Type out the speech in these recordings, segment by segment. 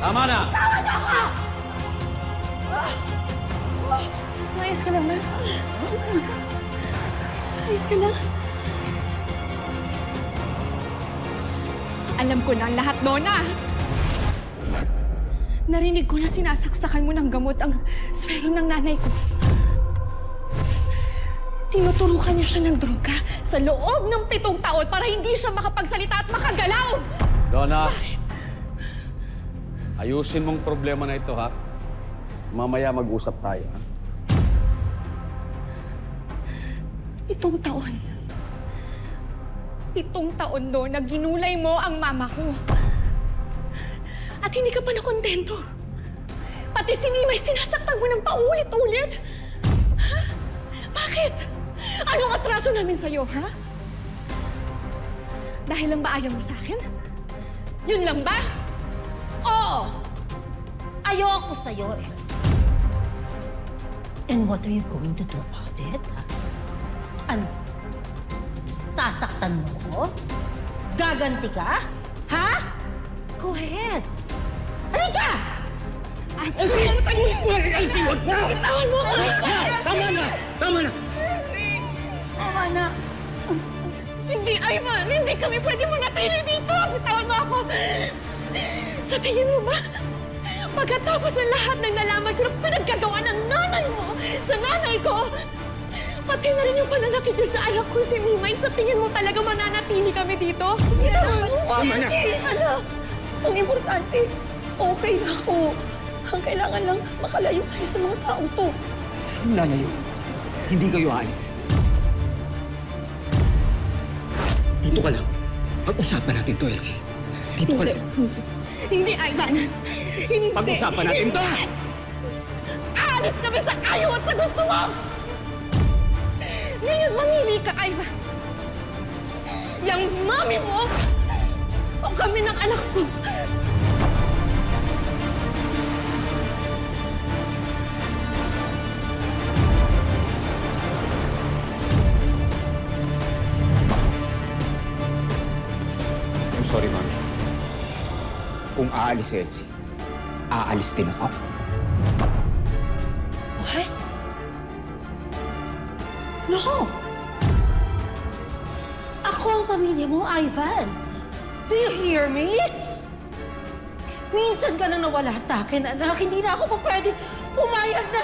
Tama na! Tama niyo ako! Ayos ka lang, ma? Ayos ka na? Alam ko na ang lahat, Nona. Narinig ko na sinasaksakan mo ng gamot ang swero ng nanay ko. Tinuturukan niyo siya ng droga sa loob ng 7 taon para hindi siya makapagsalita at makagalaw! Donna, ayusin mong problema na ito, ha? Mamaya mag-usap tayo, ha? 7 taon. 7 taon doon na ginulay mo ang mama ko. At hindi ka pa nakontento. Pati si Mimay sinasaktan mo ng paulit-ulit. Ha? Bakit? Anong atraso namin sa'yo, ha? Dahil lang ba ayaw mo sa akin? Yun lang ba? Oo! Ayoko sa'yo, Elsie. And what are you going to do about it? Ano? Sasaktan mo ko? Gaganti ka? Ha? Go ahead. Halika! Elsie! Elsie, huwag na! Bitawan mo ako! Tama na! Tama na! Tama na. Hindi, Ivan! Hindi kami pwede manatili dito! Bitawan mo ako! Sa tingin mo ba? Pagkatapos ng lahat ng nalaman ko na pinagkagawa ng nanay mo sa nanay ko, pati na rin yung pananakit niyo sa anak ko si Mimay, sa tingin mo talaga mananatili kami dito? Tama na! Anak, ang importante, okay na ako. Ang kailangan lang, makalayo tayo sa mga taong to. Lalayo. Hindi kayo aalis. Dito ka lang. Pag-usapan natin to, Elsie. Dito ka lang. Hindi, Ivan! Hindi! Pag-usapan natin to! Aalis kami sa ayaw at sa gusto mo! Ngayon, mamili ka, Ivan. Yang mami mo o kami ng anak ko. I'm sorry, Mami. Kung aalis si Elsie, aalis din ako. What? No! Ako ang pamilya mo, Ivan. Do you hear me? Minsan ka nang nawala sa akin, anak. Hindi na ako pa pwede pumayag na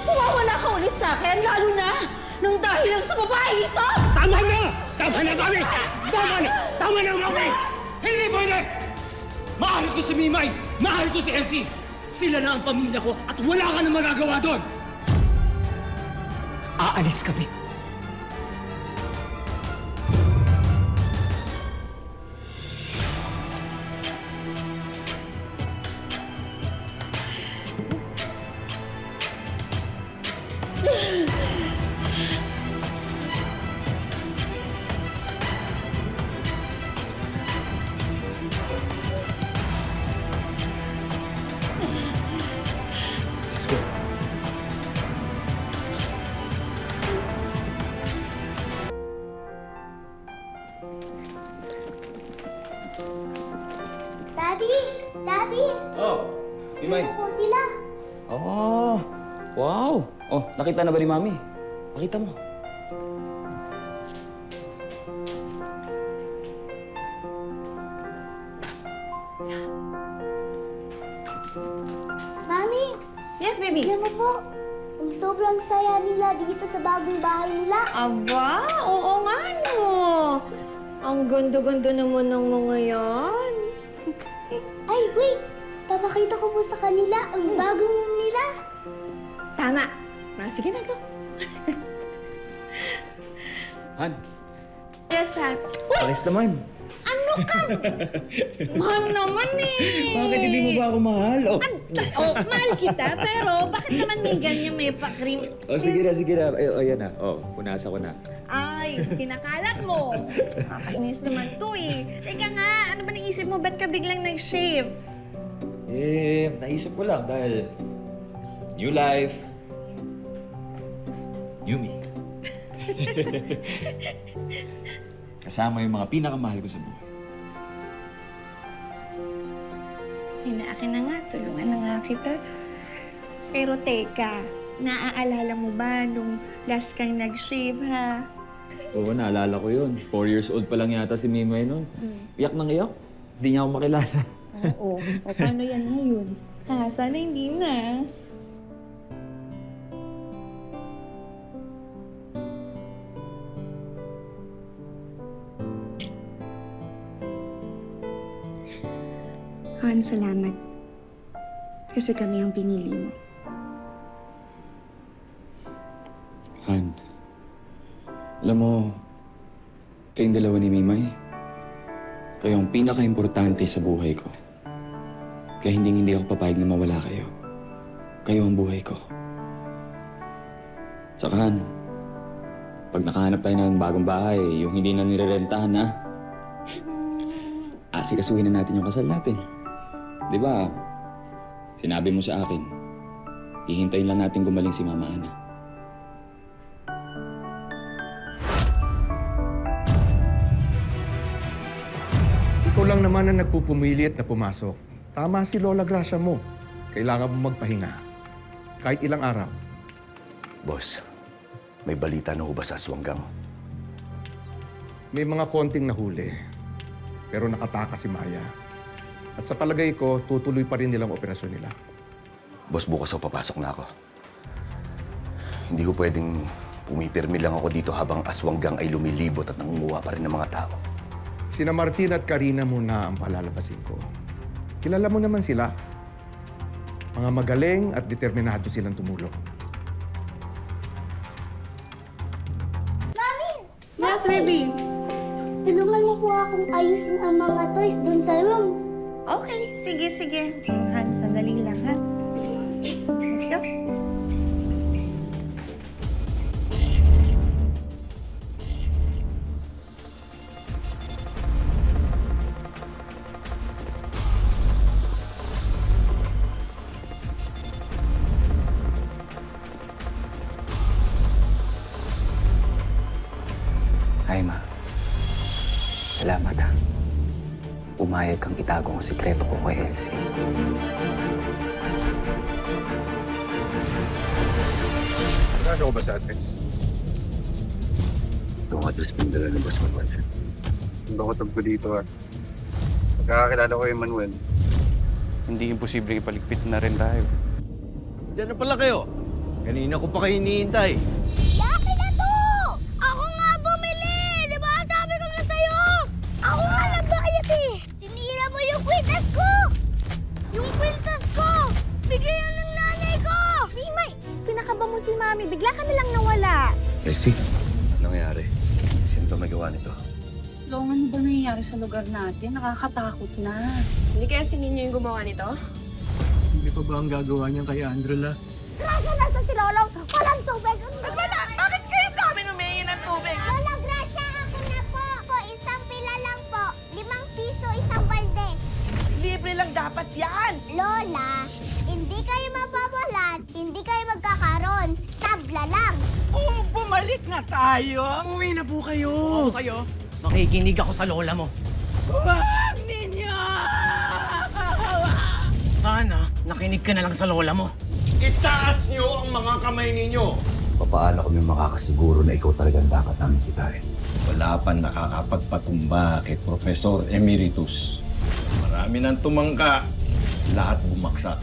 mawawala ka ulit sa akin, lalo na nang dahil lang sa babae ito! Tama na! Tama na, Mami! Tama na! Tama na, Mami! Hindi pwede! Mahal ko si Mimay! Mahal ko si Elsie! Sila na ang pamilya ko at wala ka na magagawa doon! Aalis kami. Let's go. Daddy! Daddy! Oh, Imay. Ano po sila? Oh, wow. Oh, nakita na ba ni Mami? Pakita mo. Mami! Yes, baby. Alam mo po, ang sobrang saya nila dito sa bagong bahay nila. Aba, oo nga, no. Ang ganda-ganda naman ng mga yan. Ay, wait! Papakita ko po sa kanila ang bagong room nila. Tama. Sige na, go. Han, Yes, Han. pares naman. Ano ka? Mahal naman eh. Bakit hindi mo ba ako mahal? Oh, Mahal kita, pero bakit naman may ganyan may pa-cream? oh sige na, sige na. Oh, yan na. Oh, punasa ko na. Ay, kinakalat mo. Nakakainis naman to eh. Teka nga, ano ba naisip mo? Ba't ka biglang nag-shave? Eh, naisip ko lang dahil new life, new me. Kasama yung mga pinakamahal ko sa buhay. Akin na nga, tulungan na nga kita. Pero teka, naaalala mo ba nung last kang nag-shave, ha? Oo, naalala ko yun. 4 years old pa lang yata si Mimay nun. Iyak nang iyak. Hindi niya ako makilala. Oo. O paano yan ngayon? Ha, sana hindi na. Han, salamat. Kasi kami ang pinili mo. Han, alam mo, kayong dalawa ni Mimay, kayo ang pinaka-importante sa buhay ko. Kaya hindi ako papayag na mawala kayo. Kayo ang buhay ko. Tsaka Han, pag nakahanap tayo ng bagong bahay, yung hindi na nirerentahan na, asikasuhin na natin yung kasal natin. Di ba? Sinabi mo sa akin, hihintayin lang natin gumaling si Mama Ana. Ikaw lang naman ang nagpupumilit na pumasok. Tama si Lola Gracia mo. Kailangan mo magpahinga. Kahit ilang araw. Boss, may balita na ho ba sa aswanggang? May mga konting nahuli. Pero nakatakas si Maya. At sa palagay ko, tutuloy pa rin nilang operasyon nila. Boss, bukas ako papasok na ako. Hindi ko pwedeng pumipirmi lang ako dito habang aswanggang ay lumilibot at nangunguha pa rin ng mga tao. Sina Martin at Karina muna ang palalabasin ko. Kilala mo naman sila. Mga magaling at determinado silang tumulong. Yes, baby. Tulungan mo po akong ayusin ang mga toys dun sa room. Okay, sige. Han, sandali lang, ha? Let's go. Ay, Ma. Salamat, ha. Pumayag kang itago ang sikreto ko kay Elsie. Ano ba sa address? Itong address pindala ng Boss Manuel. Ang bakotog ko dito, ha. Pagkakakilala ko kay Manuel, hindi imposible ipaligpit na rin tayo. Diyan na pala kayo. Kanina ko pa kayo hinihintay. Laki na to! Ako nga bumili! Di ba? Sabi ko na sa'yo! Ako nga nagbayad eh! Sinira mo yung kwintas ko! Yung kwintas ko! Bigay yan ng nanay ko! Mimay, pinakaba mo si Mami. Bigla ka na lang nawala. Elsie, ano nangyari? Sino ba magawa nito? Long, ano ba nangyayari sa lugar natin? Nakakatakot na. Hindi kaya si Ninyo yung gumawa nito? Sino pa ba ang gagawa niyan kay Androla? Gracia, nasa si Lolo! Walang tubig! Wala! Bakit kayo sa amin humingi ng tubig? Lola Gracia, akin na po! Isang pila lang po. 5 piso isang balde. Libre lang dapat yan! Lola, hindi kayo mababalan. Hindi kayo magkakaroon. Tabla lang. Oo, bumalik na tayo! Uwi na po kayo! Ako sa'yo? Makikinig ako sa lola mo. Wag, Ninyo! Sana, nakinig ka na lang sa lola mo. Itaas niyo ang mga kamay ninyo! Papaano kami makakasiguro na ikaw talagang dapat namin kitain? Wala pa nakakapagpatumba kay Professor Emeritus. Marami nang tumangka, lahat bumagsak.